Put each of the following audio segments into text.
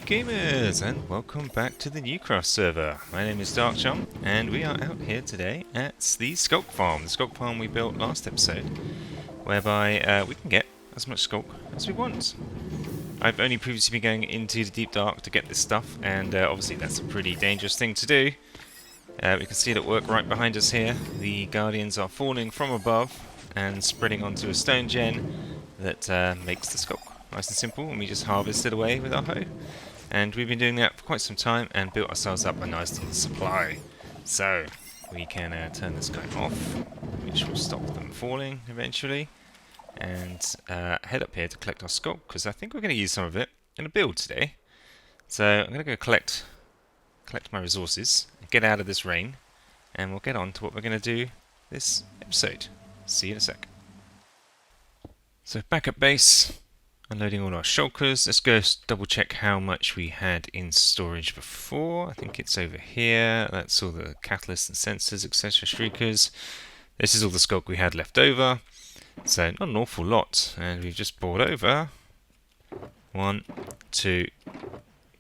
Gamers, and welcome back to the NeueCraft server. My name is Darkchum, and we are out here today at the Sculk farm. The Sculk farm we built last episode, whereby we can get as much Sculk as we want. I've only previously been going into the deep dark to get this stuff, and obviously that's a pretty dangerous thing to do. We can see it at work right behind us here. The Guardians are falling from above and spreading onto a stone gen that makes the Sculk nice and simple, and we just harvest it away with our hoe. And we've been doing that for quite some time and built ourselves up a nice little supply. So we can turn this guy off, which will stop them falling eventually, and head up here to collect our Sculk, because I think we're going to use some of it in a build today. So I'm going to go collect my resources, get out of this rain, and we'll get on to what we're going to do this episode. See you in a sec. So back at base, unloading all our shulkers. Let's go double check how much we had in storage before. I think it's over here. That's all the catalysts and sensors, etc. Shriekers. This is all the Sculk we had left over. So not an awful lot, and we've just brought over two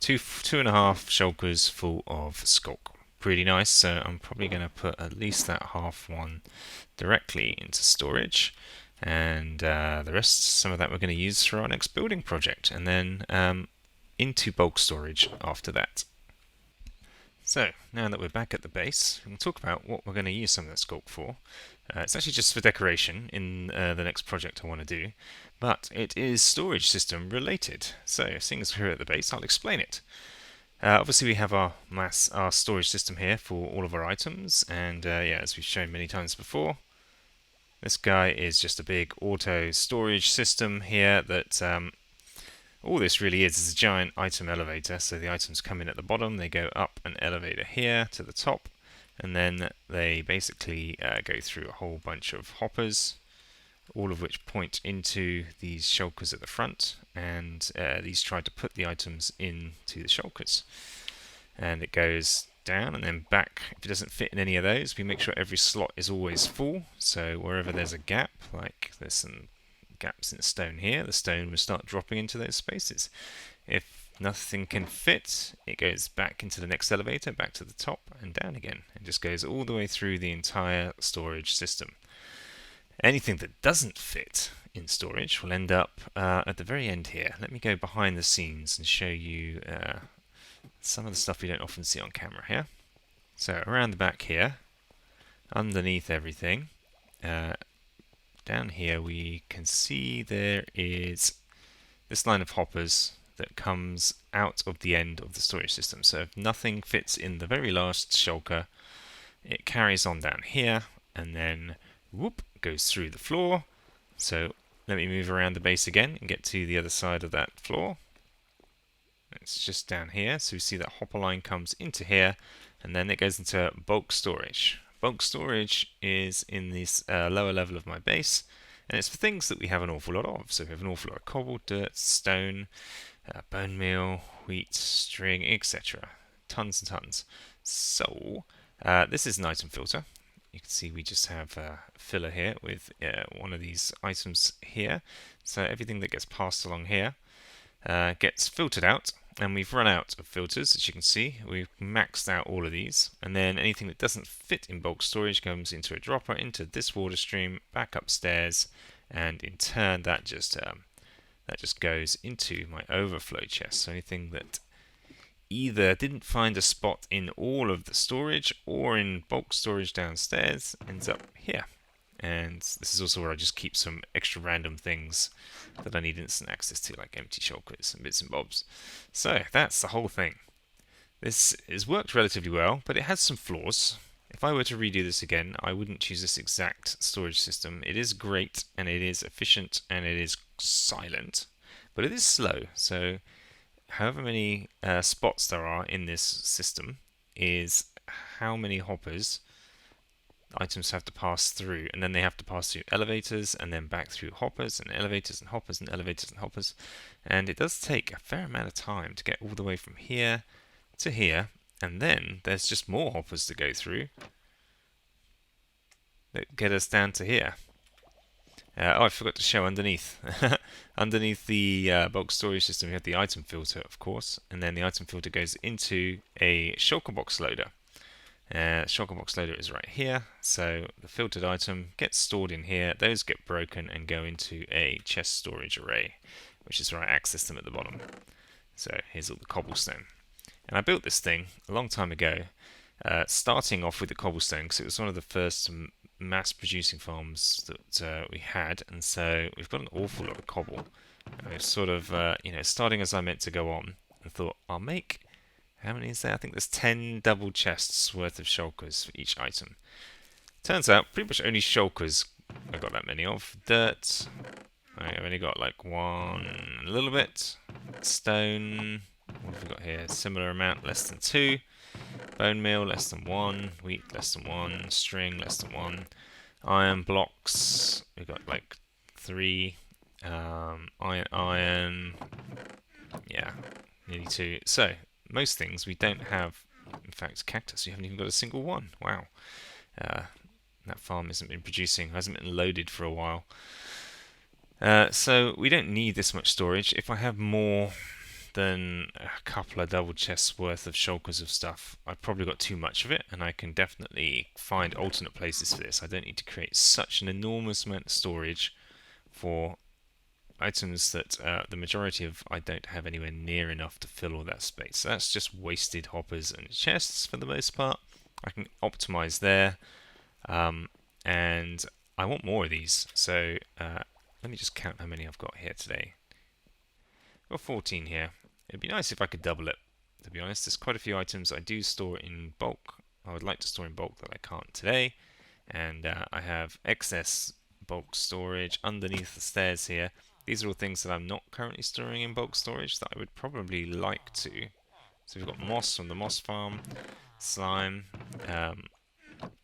and a half shulkers full of Sculk. Pretty nice. So I'm probably going to put at least that half one directly into storage. And the rest, some of that we're going to use for our next building project, and then into bulk storage after that. So, now that we're back at the base, we can talk about what we're going to use some of that Sculk for. It's actually just for decoration in the next project I want to do, but it is storage system related. So, seeing as we're here at the base, I'll explain it. Obviously we have our storage system here for all of our items, and yeah, as we've shown many times before, this guy is just a big auto storage system here that all this really is a giant item elevator. So the items come in at the bottom, they go up an elevator here to the top, and then they basically go through a whole bunch of hoppers, all of which point into these shulkers at the front, and these try to put the items into the shulkers. And it goes down and then back. If it doesn't fit in any of those, we make sure every slot is always full. So wherever there's a gap, like there's some gaps in the stone here, the stone will start dropping into those spaces. If nothing can fit, it goes back into the next elevator, back to the top and down again. It just goes all the way through the entire storage system. Anything that doesn't fit in storage will end up at the very end here. Let me go behind the scenes and show you some of the stuff you don't often see on camera here. So around the back here, underneath everything, down here we can see there is this line of hoppers that comes out of the end of the storage system. So if nothing fits in the very last shulker, it carries on down here and then whoop, goes through the floor. So let me move around the base again and get to the other side of that floor. It's just down here, so we see that hopper line comes into here, and then it goes into bulk storage. Bulk storage is in this lower level of my base, and it's for things that we have an awful lot of. So we have an awful lot of cobble, dirt, stone, bone meal, wheat, string, etc. Tons and tons. So this is an item filter. You can see we just have a filler here with one of these items here. So everything that gets passed along here gets filtered out. And we've run out of filters, as you can see. We've maxed out all of these, and then anything that doesn't fit in bulk storage comes into a dropper, into this water stream, back upstairs, and in turn that just goes into my overflow chest. So anything that either didn't find a spot in all of the storage or in bulk storage downstairs ends up here. And this is also where I just keep some extra random things that I need instant access to, like empty shulkers and bits and bobs. So that's the whole thing. This has worked relatively well, but it has some flaws. If I were to redo this again, I wouldn't choose this exact storage system. It is great, and it is efficient, and it is silent, but it is slow. So however many spots there are in this system is how many hoppers items have to pass through, and then they have to pass through elevators and then back through hoppers and elevators and hoppers and elevators and hoppers, and it does take a fair amount of time to get all the way from here to here, and then there's just more hoppers to go through that get us down to here. Oh, I forgot to show underneath. Underneath the bulk storage system, we have the item filter, of course, and then the item filter goes into a shulker box loader. Shulker box loader is right here, so the filtered item gets stored in here. Those get broken and go into a chest storage array, which is where I access them at the bottom. So here's all the cobblestone. And I built this thing a long time ago, starting off with the cobblestone because it was one of the first mass producing farms that we had, and so we've got an awful lot of cobble. And we've sort of, starting as I meant to go on, and thought I'll make, how many is there? I think there's 10 double chests worth of shulkers for each item. Turns out pretty much only shulkers I've got that many of. Dirt, I've only got like one, a little bit. Stone, what have we got here? Similar amount, less than 2. Bone meal, less than 1. Wheat, less than 1. String, less than 1. Iron blocks, we've got like 3. Iron, yeah, nearly 2. So, most things we don't have. In fact, cactus, you haven't even got a single one. Wow. That farm hasn't been producing, hasn't been loaded for a while. So we don't need this much storage. If I have more than a couple of double chests worth of shulkers of stuff, I've probably got too much of it, and I can definitely find alternate places for this. I don't need to create such an enormous amount of storage for items that the majority of I don't have anywhere near enough to fill all that space. So that's just wasted hoppers and chests for the most part. I can optimize there, and I want more of these. So let me just count how many I've got here today. I've got 14 here. It'd be nice if I could double it, to be honest. There's quite a few items I do store in bulk. I would like to store in bulk that I can't today. And I have excess bulk storage underneath the stairs here. These are all things that I'm not currently storing in bulk storage that I would probably like to. So we've got moss from the moss farm, slime,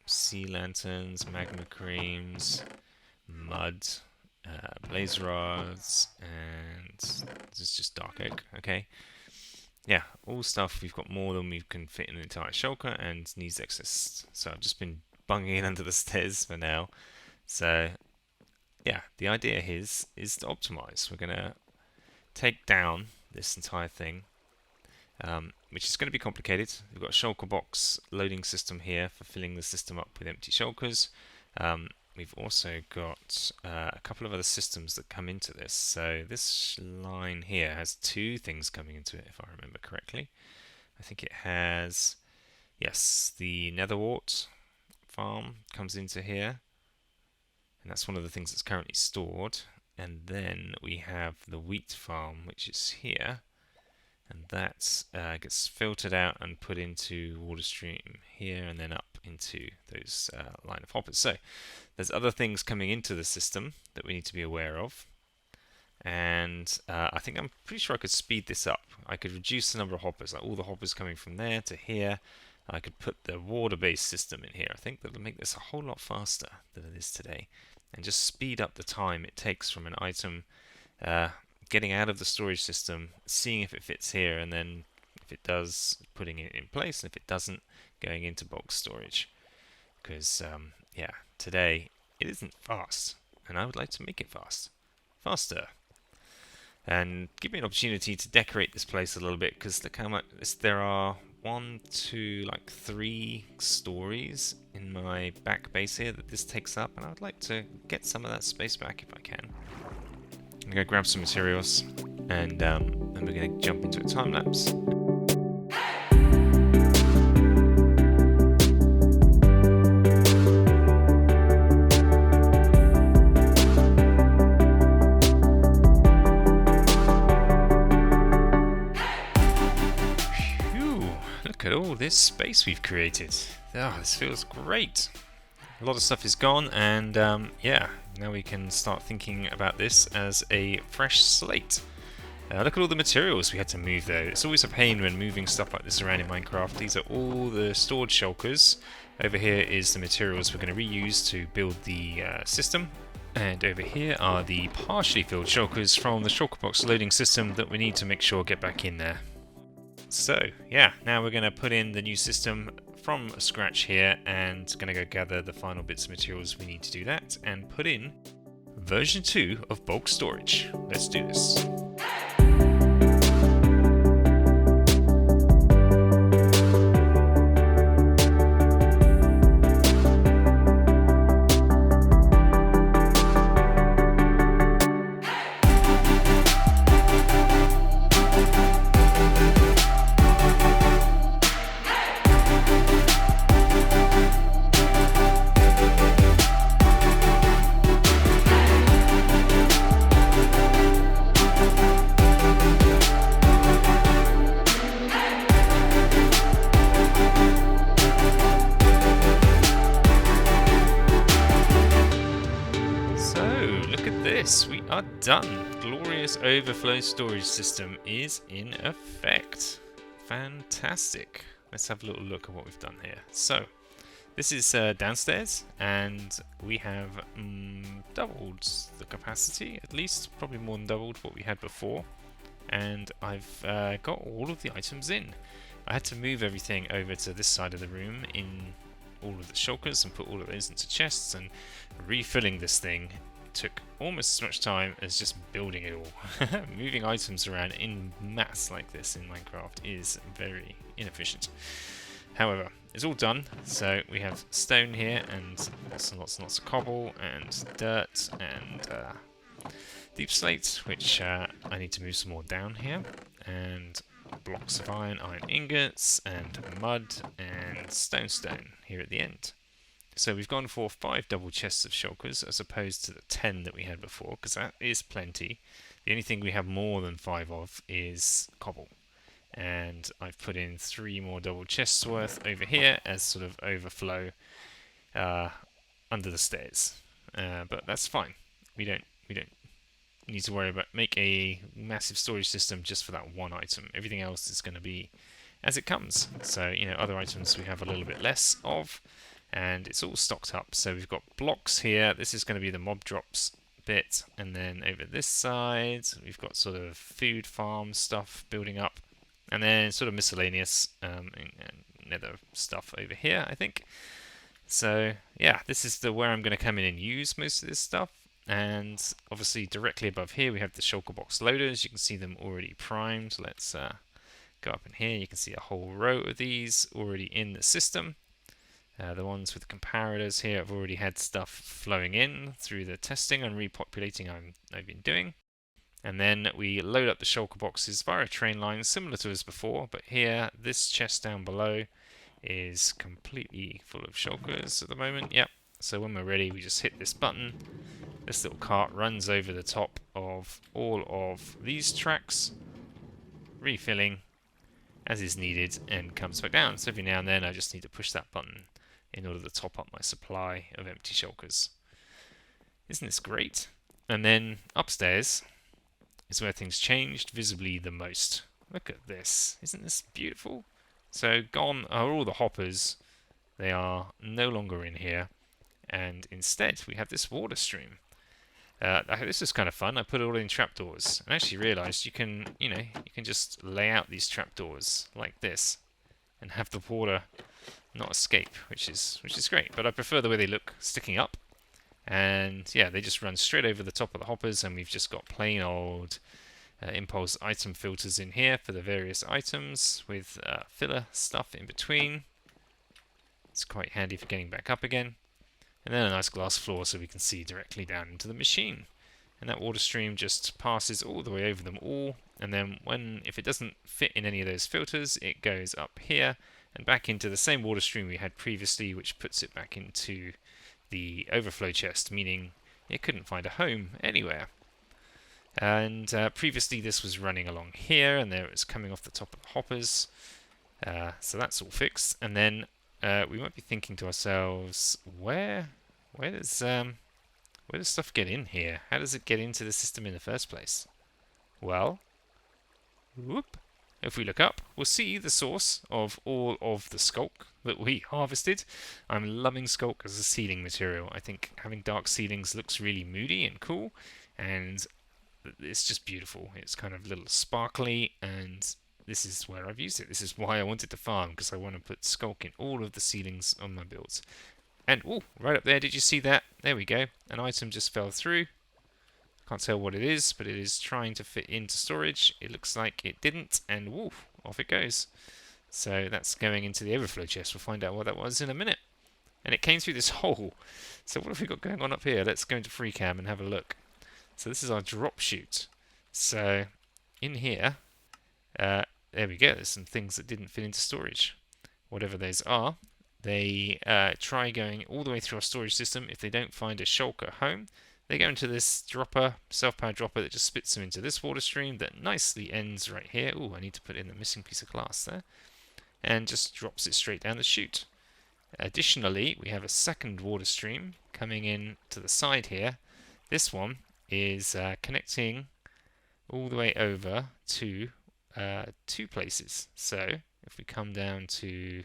sea lanterns, magma creams, mud, blaze rods, and this is just dark oak. Okay, yeah, all stuff. We've got more than we can fit in an entire shulker and needs excess. So I've just been bunging it under the stairs for now. So yeah, the idea is to optimize. We're gonna take down this entire thing, which is going to be complicated. We've got a shulker box loading system here for filling the system up with empty shulkers. We've also got a couple of other systems that come into this. So this line here has 2 things coming into it, if I remember correctly. I think it has, yes, the netherwort farm comes into here, and that's one of the things that's currently stored. And then we have the wheat farm, which is here, and that gets filtered out and put into water stream here, and then up into those line of hoppers. So there's other things coming into the system that we need to be aware of, and I think I'm pretty sure I could speed this up. I could reduce the number of hoppers, like all the hoppers coming from there to here. I could put the water-based system in here. I think that'll make this a whole lot faster than it is today, and just speed up the time it takes from an item getting out of the storage system, seeing if it fits here, and then if it does, putting it in place, and if it doesn't, going into bulk storage. Because yeah, today it isn't fast, and I would like to make it faster, and give me an opportunity to decorate this place a little bit. Because there are 1, 2, like 3 stories in my back base here that this takes up, and I would like to get some of that space back if I can. I'm going to grab some materials, and then we're going to jump into a time lapse. Phew, look at all this space we've created. Oh, this feels great. A lot of stuff is gone, and yeah, now we can start thinking about this as a fresh slate. Look at all the materials we had to move though. It's always a pain when moving stuff like this around in Minecraft. These are all the stored shulkers. Over here is the materials we're going to reuse to build the system. And over here are the partially filled shulkers from the shulker box loading system that we need to make sure get back in there. So yeah, now we're going to put in the new system from scratch here, and going to go gather the final bits of materials we need to do that, and put in version 2 of bulk storage. Let's do this. We are done. Glorious overflow storage system is in effect. Fantastic. Let's have a little look at what we've done here. So, this is downstairs, and we have doubled the capacity, at least, probably more than doubled what we had before. And I've got all of the items in. I had to move everything over to this side of the room in all of the shulkers and put all of those into chests, and refilling this thing took almost as much time as just building it all. Moving items around in mass like this in Minecraft is very inefficient. However, it's all done, so we have stone here and lots and lots of cobble and dirt and deep slate, which I need to move some more down here, and blocks of iron ingots, and mud and stone here at the end. So we've gone for 5 double chests of shulkers as opposed to the 10 that we had before, because that is plenty. The only thing we have more than 5 of is cobble. And I've put in 3 more double chests worth over here as sort of overflow under the stairs. But that's fine. We don't need to worry about make a massive storage system just for that one item. Everything else is going to be as it comes. So, other items we have a little bit less of. And it's all stocked up. So we've got blocks here. This is going to be the mob drops bit. And then over this side, we've got sort of food farm stuff building up. And then sort of miscellaneous and nether stuff over here, I think. So yeah, this is where I'm going to come in and use most of this stuff. And obviously directly above here, we have the shulker box loaders. You can see them already primed. Let's go up in here. You can see a whole row of these already in the system. The ones with the comparators here have already had stuff flowing in through the testing and repopulating I've been doing. And then we load up the shulker boxes via a train line, similar to as before, but here, this chest down below is completely full of shulkers at the moment. Yep. So when we're ready, we just hit this button. This little cart runs over the top of all of these tracks, refilling as is needed, and comes back down. So every now and then, I just need to push that button in order to top up my supply of empty shulkers. Isn't this great? And then upstairs is where things changed visibly the most. Look at this. Isn't this beautiful? So gone are all the hoppers. They are no longer in here. And instead we have this water stream. This is kind of fun. I put it all in trapdoors. And I actually realized you can just lay out these trapdoors like this and have the water not escape, which is great. But I prefer the way they look sticking up. And yeah, they just run straight over the top of the hoppers, and we've just got plain old impulse item filters in here for the various items with filler stuff in between. It's quite handy for getting back up again. And then a nice glass floor so we can see directly down into the machine. And that water stream just passes all the way over them all. And then if it doesn't fit in any of those filters, it goes up here and back into the same water stream we had previously, which puts it back into the overflow chest, meaning it couldn't find a home anywhere. And previously this was running along here, and there it was coming off the top of the hoppers. So that's all fixed. And then we might be thinking to ourselves, where does stuff get in here? How does it get into the system in the first place? Well, whoop. If we look up, we'll see the source of all of the Sculk that we harvested. I'm loving Sculk as a ceiling material. I think having dark ceilings looks really moody and cool, and it's just beautiful. It's kind of a little sparkly, and this is where I've used it. This is why I wanted to farm, because I want to put Sculk in all of the ceilings on my builds. And, oh, right up there, did you see that? There we go. An item just fell through. Can't tell what it is, but it is trying to fit into storage. It looks like it didn't, and woof, off it goes. So that's going into the overflow chest. We'll find out what that was in a minute. And it came through this hole. So what have we got going on up here? Let's go into FreeCam and have a look. So this is our drop chute. So in here, there we go. There's some things that didn't fit into storage. Whatever those are, they try going all the way through our storage system. If they don't find a shulk at home, they go into this dropper, self-powered dropper that just spits them into this water stream that nicely ends right here. Oh, I need to put in the missing piece of glass there. And just drops it straight down the chute. Additionally, we have a second water stream coming in to the side here. This one is connecting all the way over to two places. So if we come down to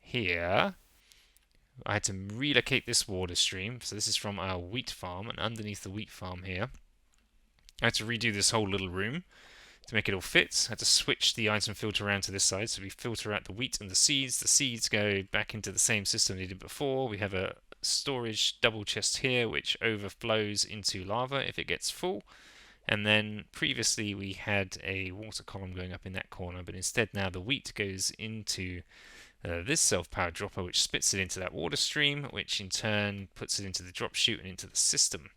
here, I had to relocate this water stream. So this is from our wheat farm, and underneath the wheat farm here, I had to redo this whole little room to make it all fit. I had to switch the item filter around to this side, so we filter out the wheat and the seeds. The seeds go back into the same system they did before. We have a storage double chest here, which overflows into lava if it gets full. And then previously we had a water column going up in that corner, but instead now the wheat goes into this self-powered dropper, which spits it into that water stream, which in turn puts it into the drop chute and into the system.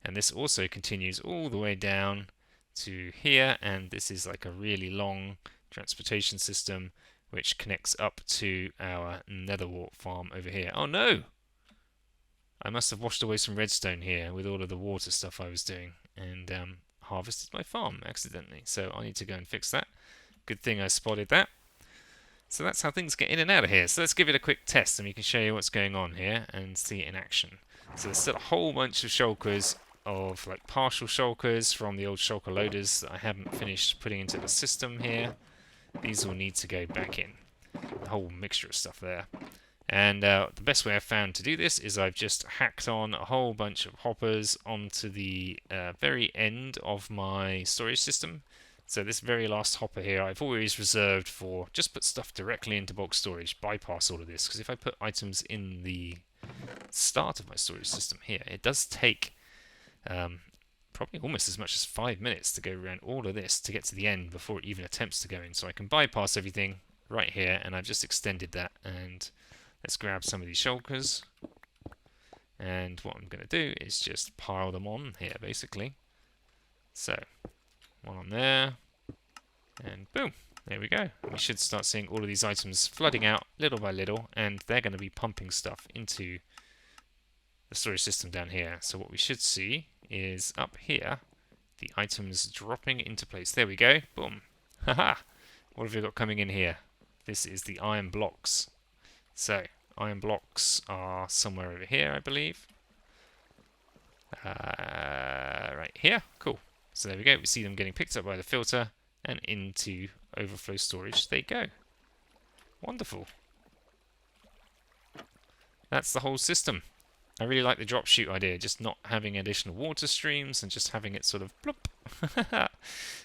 And this also continues all the way down to here, and this is like a really long transportation system which connects up to our nether wart farm over here. Oh no! I must have washed away some redstone here with all of the water stuff I was doing, and harvested my farm accidentally. So I need to go and fix that. Good thing I spotted that. So that's how things get in and out of here. So let's give it a quick test and we can show you what's going on here and see it in action. So there's still a whole bunch of shulkers, of like partial shulkers from the old shulker loaders that I haven't finished putting into the system here. These will need to go back in. The whole mixture of stuff there. And the best way I've found to do this is I've just hacked on a whole bunch of hoppers onto the very end of my storage system. So this very last hopper here I've always reserved for just put stuff directly into bulk storage, bypass all of this, because if I put items in the start of my storage system here, it does take probably almost as much as 5 minutes to go around all of this to get to the end before it even attempts to go in. So I can bypass everything right here, and I've just extended that. And let's grab some of these shulkers, and what I'm going to do is just pile them on here basically. So one on there, and boom, there we go. We should start seeing all of these items flooding out little by little, and they're going to be pumping stuff into the storage system down here. So what we should see is up here, the items dropping into place. There we go, boom. Haha! What have we got coming in here? This is the iron blocks. So iron blocks are somewhere over here, I believe. Right here, cool. So there we go, we see them getting picked up by the filter and into overflow storage they go. Wonderful. That's the whole system. I really like the drop chute idea, just not having additional water streams and just having it sort of plop.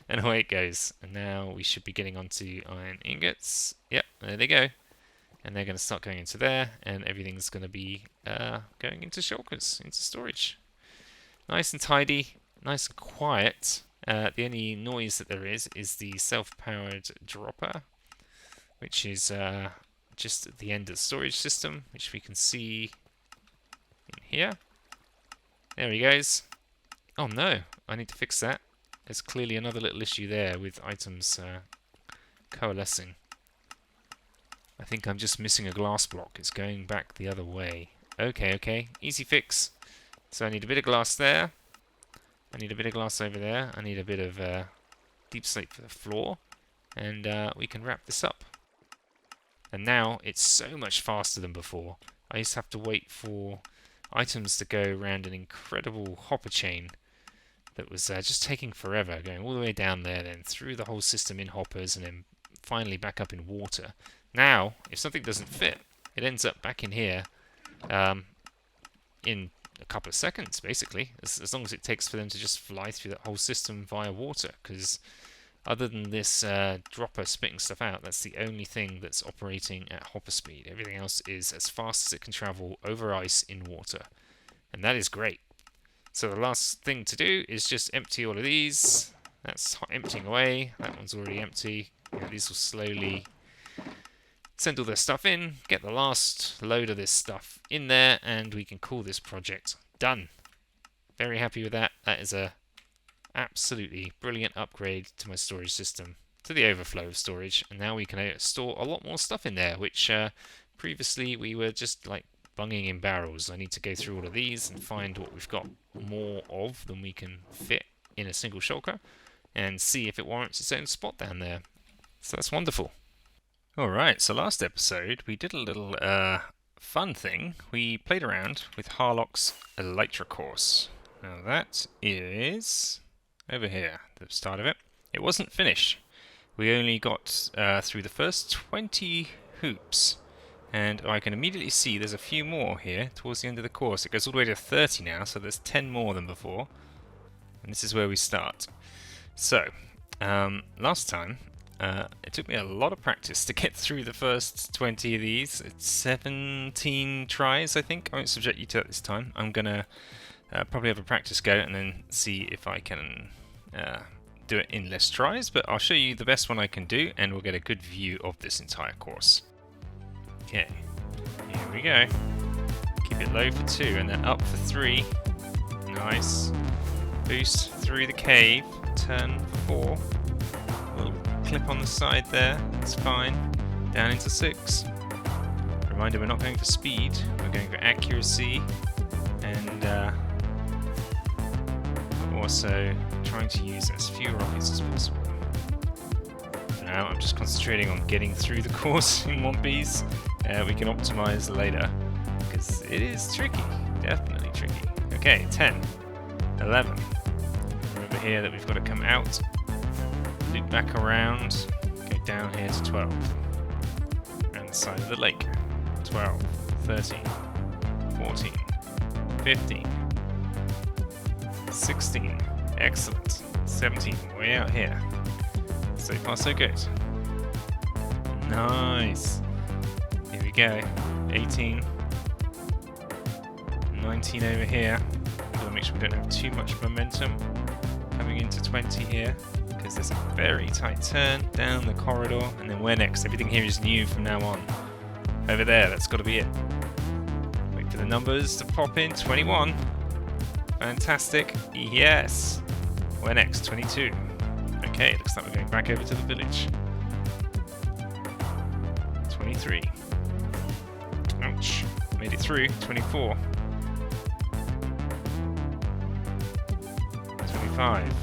And away it goes. And now we should be getting onto iron ingots. Yep, there they go. And they're going to start going into there, and everything's going to be going into shulkers, into storage. Nice and tidy. Nice and quiet. The only noise that there is the self-powered dropper, which is just at the end of the storage system, which we can see in here. There he goes. Oh no, I need to fix that. There's clearly another little issue there with items coalescing. I think I'm just missing a glass block. It's going back the other way. Okay, easy fix. So I need a bit of glass there. I need a bit of glass over there. I need a bit of deep slate for the floor. And we can wrap this up. And now it's so much faster than before. I used to have to wait for items to go around an incredible hopper chain that was just taking forever, going all the way down there, then through the whole system in hoppers, and then finally back up in water. Now, if something doesn't fit, it ends up back in here in a couple of seconds, basically, as long as it takes for them to just fly through that whole system via water, because other than this dropper spitting stuff out, that's the only thing that's operating at hopper speed. Everything else is as fast as it can travel over ice in water, and that is great. So the last thing to do is just empty all of these. That's emptying away. That one's already empty. These will slowly send all their stuff in, get the last load of this stuff in there, and we can call this project done. Very happy with that. That is a absolutely brilliant upgrade to my storage system, to the overflow storage, and now we can store a lot more stuff in there, which previously we were just like bunging in barrels. I need to go through all of these and find what we've got more of than we can fit in a single shulker, and see if it warrants its own spot down there. So that's wonderful. Alright, so last episode we did a little fun thing. We played around with Harlock's Elytra course. Now that is over here, the start of it. It wasn't finished. We only got through the first 20 hoops, and I can immediately see there's a few more here towards the end of the course. It goes all the way to 30 now, so there's 10 more than before, and this is where we start. So, last time it took me a lot of practice to get through the first 20 of these. It's 17 tries, I think. I won't subject you to that this time. I'm going to probably have a practice go and then see if I can do it in less tries, but I'll show you the best one I can do and we'll get a good view of this entire course. Okay, here we go. Keep it low for 2 and then up for 3. Nice. Boost through the cave, turn for 4. Little clip on the side there, that's fine. Down into 6. Reminder, we're not going for speed, we're going for accuracy, and also trying to use as few rockets as possible. For now, I'm just concentrating on getting through the course in one piece. We can optimize later, because it is tricky, definitely tricky. Okay, 10, 11. Remember here that we've got to come out, loop back around, go down here to 12. And the side of the lake. 12, 13, 14, 15, 16, excellent. 17, way out here. So far so good. Nice. Here we go. 18, 19 over here. Gotta make sure we don't have too much momentum coming into 20 here, because there's a very tight turn down the corridor, and then where next? Everything here is new from now on. Over there, that's got to be it. Wait for the numbers to pop in. 21. Fantastic. Yes. Where next? 22. Okay, looks like we're going back over to the village. 23. Ouch. Made it through. 24. 25.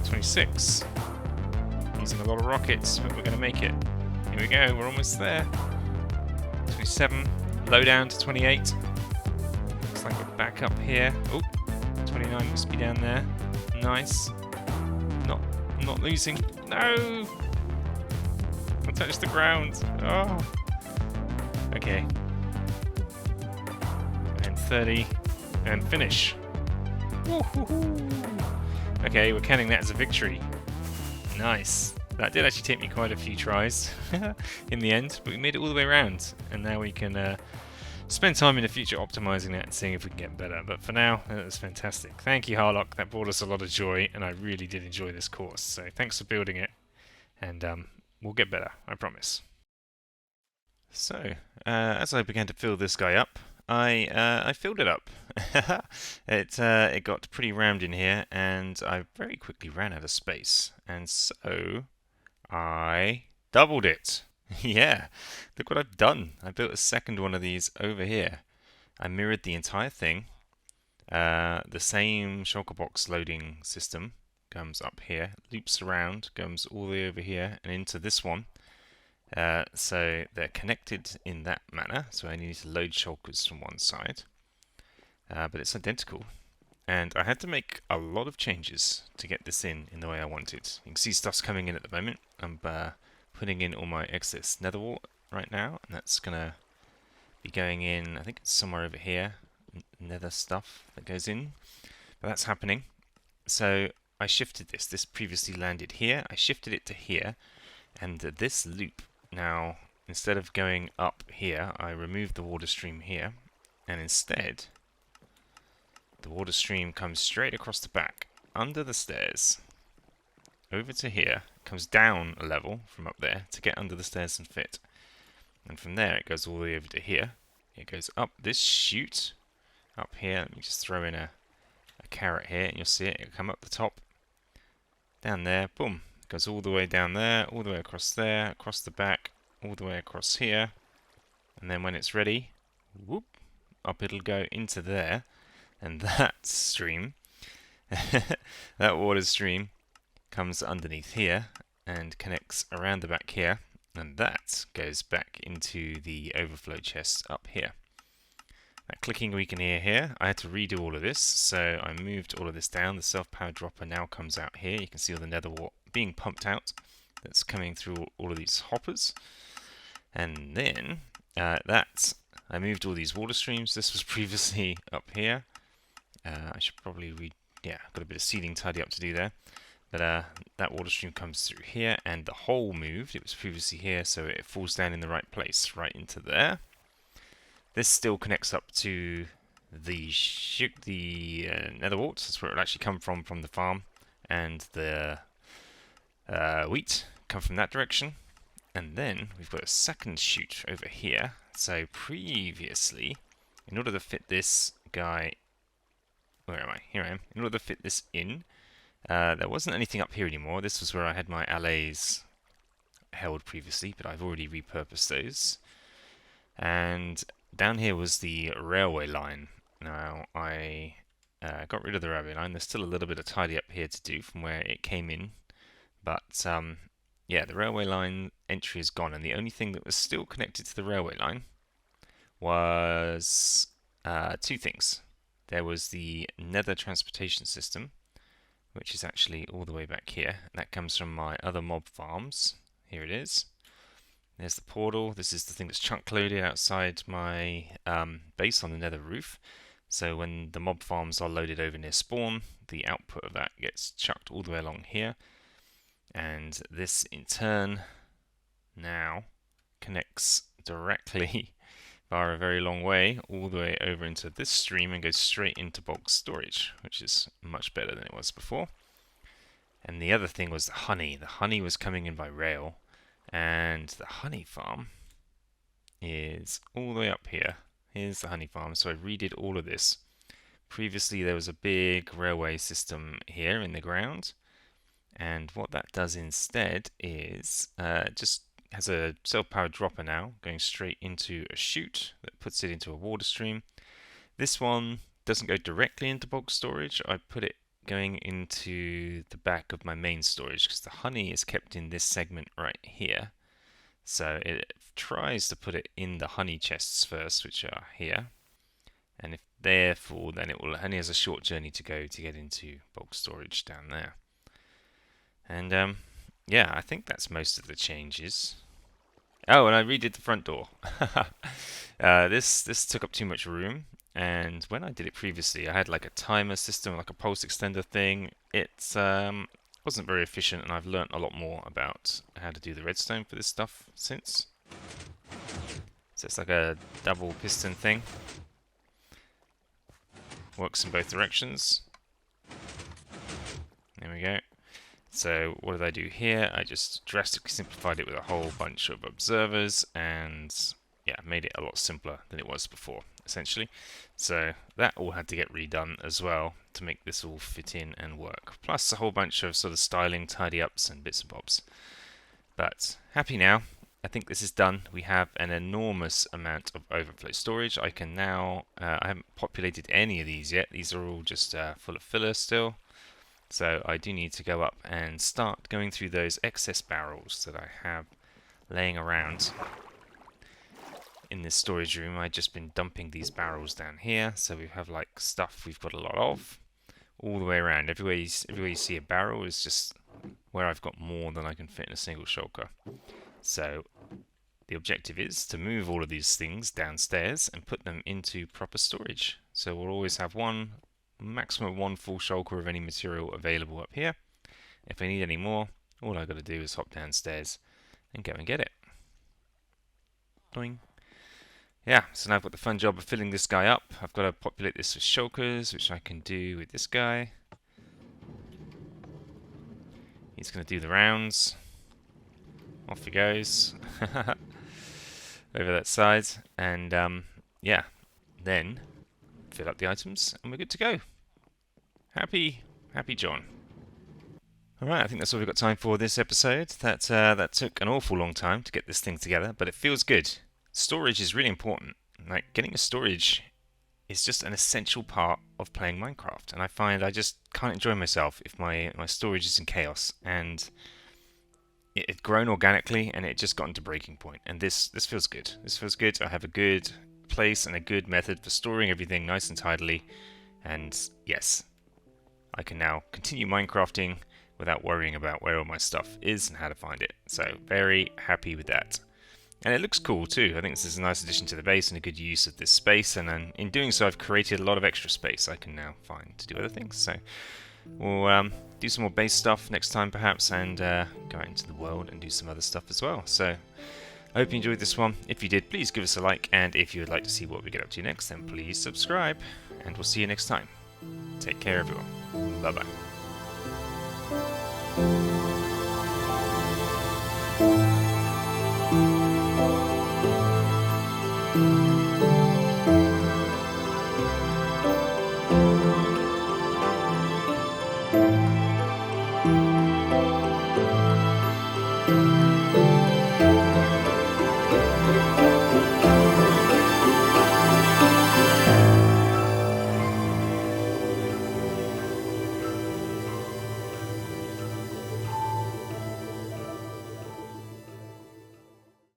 26. Using a lot of rockets, but we're going to make it. Here we go, we're almost there. 27, low down to 28. Looks like we're back up here. Oh, 29 must be down there. Nice. Not losing. No! I touched the ground. Oh. Okay. And 30. And finish. Woo-hoo-hoo. Okay, we're counting that as a victory. Nice. That did actually take me quite a few tries in the end, but we made it all the way around, and now we can spend time in the future optimizing that and seeing if we can get better. But for now, that was fantastic. Thank you, Harlock. That brought us a lot of joy, and I really did enjoy this course. So thanks for building it, and we'll get better, I promise. So, as I began to fill this guy up, I filled it up. It got pretty rammed in here, and I very quickly ran out of space, and so I doubled it. Yeah, look what I've done. I built a second one of these over here. I mirrored the entire thing. The same shulker box loading system comes up here, loops around, comes all the way over here and into this one. So they're connected in that manner, so I need to load shulkers from one side. But it's identical. And I had to make a lot of changes to get this in the way I wanted. You can see stuff's coming in at the moment. I'm putting in all my excess nether wart right now, and that's going to be going in, I think it's somewhere over here, nether stuff that goes in. But that's happening. So I shifted this. This previously landed here. I shifted it to here, and this loop now, instead of going up here, I removed the water stream here, and instead the water stream comes straight across the back, under the stairs, over to here, comes down a level from up there to get under the stairs and fit. And from there it goes all the way over to here. It goes up this chute, up here. Let me just throw in a carrot here and you'll see it. It'll come up the top, down there, boom. It goes all the way down there, all the way across there, across the back, all the way across here. And then when it's ready, whoop, up it'll go into there. And that stream, that water stream, comes underneath here and connects around the back here, and that goes back into the overflow chest up here. That clicking we can hear here, I had to redo all of this, so I moved all of this down. The self-powered dropper now comes out here. You can see all the nether wart being pumped out. That's coming through all of these hoppers. And then I moved all these water streams. This was previously up here. I should probably I've got a bit of seeding tidy up to do there. But that water stream comes through here, and the hole moved. It was previously here, so it falls down in the right place, right into there. This still connects up to the nether warts. That's where it will actually come from the farm, and the wheat come from that direction. And then we've got a second chute over here. So previously, in order to fit this guy, where am I? Here I am. In order to fit this in, there wasn't anything up here anymore. This was where I had my allays held previously, but I've already repurposed those. And down here was the railway line. Now, I got rid of the railway line. There's still a little bit of tidy up here to do from where it came in. But, yeah, the railway line entry is gone. And the only thing that was still connected to the railway line was two things. There was the nether transportation system, which is actually all the way back here. That comes from my other mob farms. Here it is. There's the portal. This is the thing that's chunk loaded outside my base on the nether roof. So when the mob farms are loaded over near spawn, the output of that gets chucked all the way along here. And this in turn now connects directly via a very long way all the way over into this stream and goes straight into bulk storage, which is much better than it was before. And the other thing was the honey. The honey was coming in by rail, and the honey farm is all the way up here. Here's the honey farm. So I redid all of this. Previously there was a big railway system here in the ground, and what that does instead is just has a self-powered dropper now going straight into a chute that puts it into a water stream. This one doesn't go directly into bulk storage. I put it going into the back of my main storage because the honey is kept in this segment right here. So it tries to put it in the honey chests first, which are here. And if they're full, then it will only has a short journey to go to get into bulk storage down there. And yeah, I think that's most of the changes. Oh, and I redid the front door. This took up too much room, and when I did it previously, I had like a timer system, like a pulse extender thing. It wasn't very efficient, and I've learnt a lot more about how to do the redstone for this stuff since. So it's like a double piston thing. Works in both directions. There we go. So what did I do here? I just drastically simplified it with a whole bunch of observers and yeah, made it a lot simpler than it was before, essentially. So that all had to get redone as well to make this all fit in and work. Plus a whole bunch of sort of styling, tidy ups and bits and bobs. But happy now. I think this is done. We have an enormous amount of overflow storage. I can now, I haven't populated any of these yet. These are all just full of filler still. So I do need to go up and start going through those excess barrels that I have laying around in this storage room. I've just been dumping these barrels down here, so we have like stuff we've got a lot of all the way around. Everywhere you see a barrel is just where I've got more than I can fit in a single shulker. So the objective is to move all of these things downstairs and put them into proper storage. So we'll always have maximum one full shulker of any material available up here. If I need any more, all I've got to do is hop downstairs and go and get it. Doing. Yeah, so now I've got the fun job of filling this guy up. I've got to populate this with shulkers, which I can do with this guy. He's going to do the rounds. Off he goes. Over that side. And yeah, then fill up the items and we're good to go. Happy John. Alright, I think that's all we've got time for this episode. That took an awful long time to get this thing together, but it feels good. Storage is really important. Like, getting a storage is just an essential part of playing Minecraft, and I find I just can't enjoy myself if my storage is in chaos, and it had grown organically and it just got into breaking point, and this feels good. This feels good. I have a good place and a good method for storing everything nice and tidily, and yes, I can now continue Minecrafting without worrying about where all my stuff is and how to find it. So very happy with that. And it looks cool too. I think this is a nice addition to the base and a good use of this space, and then in doing so I've created a lot of extra space I can now find to do other things. So we'll do some more base stuff next time perhaps, and go out into the world and do some other stuff as well. So I hope you enjoyed this one. If you did, please give us a like, and if you would like to see what we get up to next, then please subscribe, and we'll see you next time. Take care everyone. Bye bye.